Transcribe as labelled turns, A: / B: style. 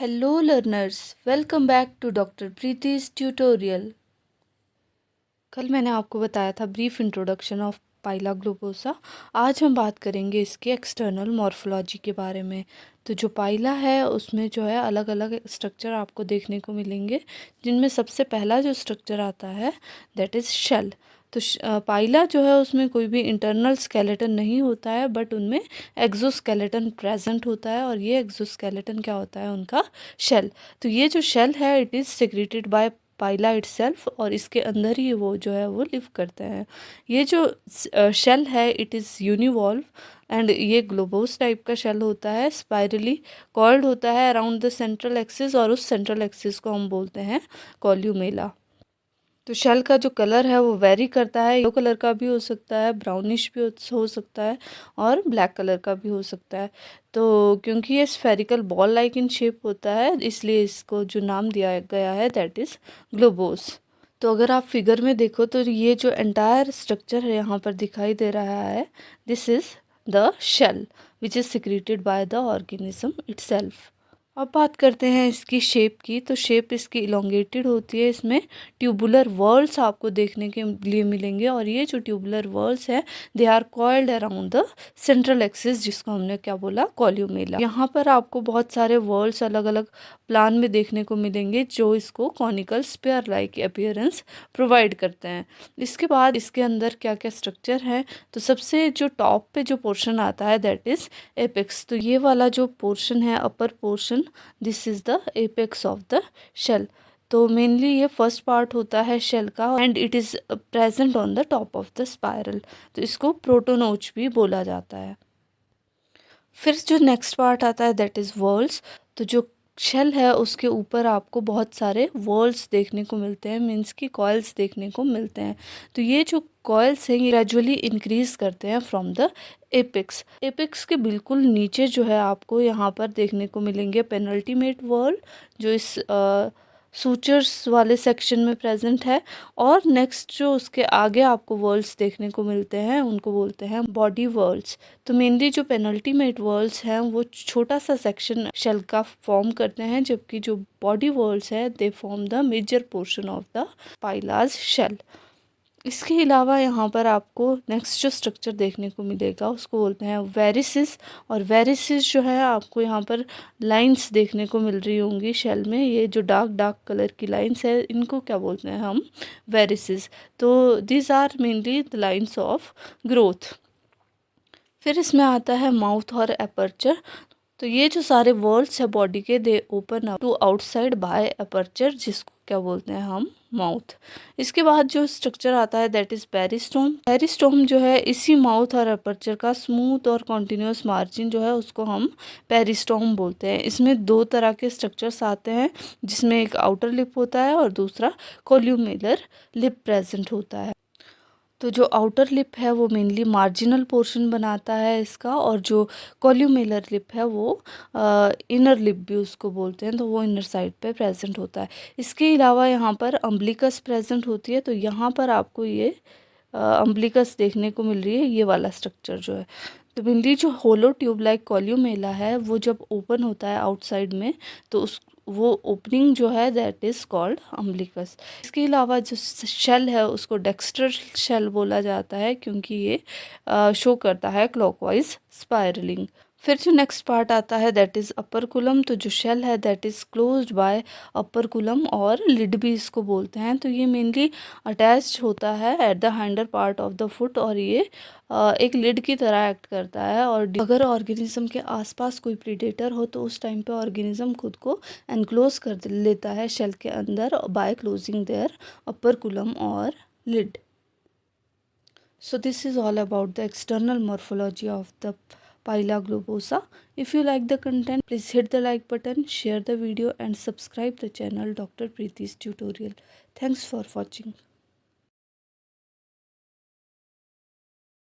A: Hello learners, welcome back to Dr. Preeti's tutorial. कल मैंने आपको बताया था brief introduction of Pila globosa. आज हम बात करेंगे इसके एक्सटर्नल मॉर्फोलॉजी के बारे में। तो जो पाइला है उसमें जो है अलग अलग स्ट्रक्चर आपको देखने को मिलेंगे, जिनमें सबसे पहला जो स्ट्रक्चर आता है दैट इज़ शेल। तो पाइला जो है उसमें कोई भी इंटरनल स्केलेटन नहीं होता है, बट उनमें एक्सोस्केलेटन प्रेजेंट होता है, और ये एक्सोस्केलेटन क्या होता है, उनका शेल। तो ये जो शेल है it is secreted bye Pila itself, और इसके अंदर ही वो जो है वो लिव करते हैं। ये जो शेल है इट इज़ यूनिवॉल्व, एंड ये ग्लोबोस टाइप का शेल होता है, स्पाइरली कॉर्ड होता है अराउंड द सेंट्रल एक्सिस, और उस सेंट्रल एक्सिस को हम बोलते हैं कॉल्यूमेला। तो शेल का जो कलर है वो वेरी करता है, येलो कलर का भी हो सकता है, ब्राउनिश भी हो सकता है, और ब्लैक कलर का भी हो सकता है। तो क्योंकि ये spherical ball like in shape होता है, इसलिए इसको जो नाम दिया गया है दैट इज़ ग्लोबोस। तो अगर आप फिगर में देखो तो ये जो एंटायर स्ट्रक्चर है यहाँ पर दिखाई दे रहा है, this is the shell which is secreted by the organism itself. अब बात करते हैं इसकी शेप की। तो शेप इसकी इलोंगेटेड होती है, इसमें ट्यूबुलर वर्ल्स आपको देखने के लिए मिलेंगे, और ये जो ट्यूबुलर वर्ल्स हैं they are coiled around the central axis, जिसको हमने क्या बोला, कॉल्यूमेला। यहाँ पर आपको बहुत सारे वर्ल्स अलग अलग प्लान में देखने को मिलेंगे जो इसको conical spire like appearance provide करते हैं। इसके बाद इसके अंदर क्या क्या स्ट्रक्चर है, तो सबसे जो टॉप पे जो पोर्शन आता है दैट इज़ एपेक्स। तो ये वाला जो पोर्शन है, upper portion, this is the apex of the shell. तो मेनली ये फर्स्ट पार्ट होता है शेल का, and it is present on the top of the spiral. तो इसको प्रोटोनोच भी बोला जाता है। फिर जो नेक्स्ट पार्ट आता है दैट इज़ वॉल्स। तो जो शेल है उसके ऊपर आपको बहुत सारे वॉल्स देखने को मिलते हैं, मीन्स की कॉइल्स देखने को मिलते हैं। तो ये जो कॉइल्स हैं ये ग्रेजुअली इंक्रीज करते हैं फ्रॉम द एपेक्स। एपेक्स के बिल्कुल नीचे जो है आपको यहाँ पर देखने को मिलेंगे पेनल्टीमेट वॉल, जो इस सूचर्स वाले सेक्शन में प्रेजेंट है। और नेक्स्ट जो उसके आगे आपको वर्ल्स देखने को मिलते हैं उनको बोलते हैं बॉडी वर्ल्स। तो मेनली जो पेनल्टीमेट वर्ल्स हैं वो छोटा सा सेक्शन शेल का फॉर्म करते हैं, जबकि जो बॉडी वर्ल्स है they form the major portion of the Pila's shell. इसके अलावा यहाँ पर आपको नेक्स्ट जो स्ट्रक्चर देखने को मिलेगा उसको बोलते हैं वेरिसिस। और वेरिसिस जो है आपको यहाँ पर लाइंस देखने को मिल रही होंगी शेल में, ये जो डार्क डार्क कलर की लाइंस है इनको क्या बोलते हैं हम, वेरिसिस। तो these are mainly the lines of growth. फिर इसमें आता है माउथ और अपर्चर। तो ये जो सारे वर्ल्स है बॉडी के they open up to outside by aperture, जिसको क्या बोलते हैं हम, माउथ। इसके बाद जो स्ट्रक्चर आता है दैट इज पेरिस्टोम। पेरिस्टोम जो है इसी माउथ और अपर्चर का स्मूथ और कॉन्टिन्यूस मार्जिन जो है उसको हम पेरिस्टोम बोलते हैं। इसमें दो तरह के स्ट्रक्चर्स आते हैं, जिसमें एक आउटर लिप होता है और दूसरा कोल्यूमेलर लिप प्रेजेंट होता है। तो जो आउटर लिप है वो मेनली मार्जिनल पोर्शन बनाता है इसका, और जो कॉल्यूमेलर लिप है वो इनर लिप भी उसको बोलते हैं, तो वो इनर साइड पे प्रेजेंट होता है। इसके अलावा यहाँ पर अम्बलिकस प्रेजेंट होती है। तो यहाँ पर आपको ये अम्बलिकस देखने को मिल रही है, ये वाला स्ट्रक्चर जो है। तो मेनली जो होलो ट्यूब लाइक कॉल्यूमेला है वो जब ओपन होता है आउटसाइड में, तो उस वो ओपनिंग जो है दैट इज़ कॉल्ड अम्बलिकस। इसके अलावा जो शेल है उसको डेक्स्टर शेल बोला जाता है, क्योंकि ये शो करता है क्लॉकवाइज स्पायरलिंग। फिर जो नेक्स्ट पार्ट आता है दैट इज़ अपर तो जो शेल है दैट इज़ क्लोज्ड बाय अपर और लिड भी इसको बोलते हैं। तो ये मेनली अटैच्ड होता है at the hinder part of the foot, और ये एक लिड की तरह एक्ट करता है। और अगर ऑर्गेनिज्म के आसपास कोई प्रीडेटर हो तो उस टाइम पे ऑर्गेनिज्म खुद को एनक्लोज कर लेता है शेल के अंदर बाय क्लोजिंग देयर अपर और lid. So this is all about the external morphology of the Paila globosa. If you like the content, please hit the like button, share the video and subscribe the channel Dr. Preeti's tutorial. Thanks for watching.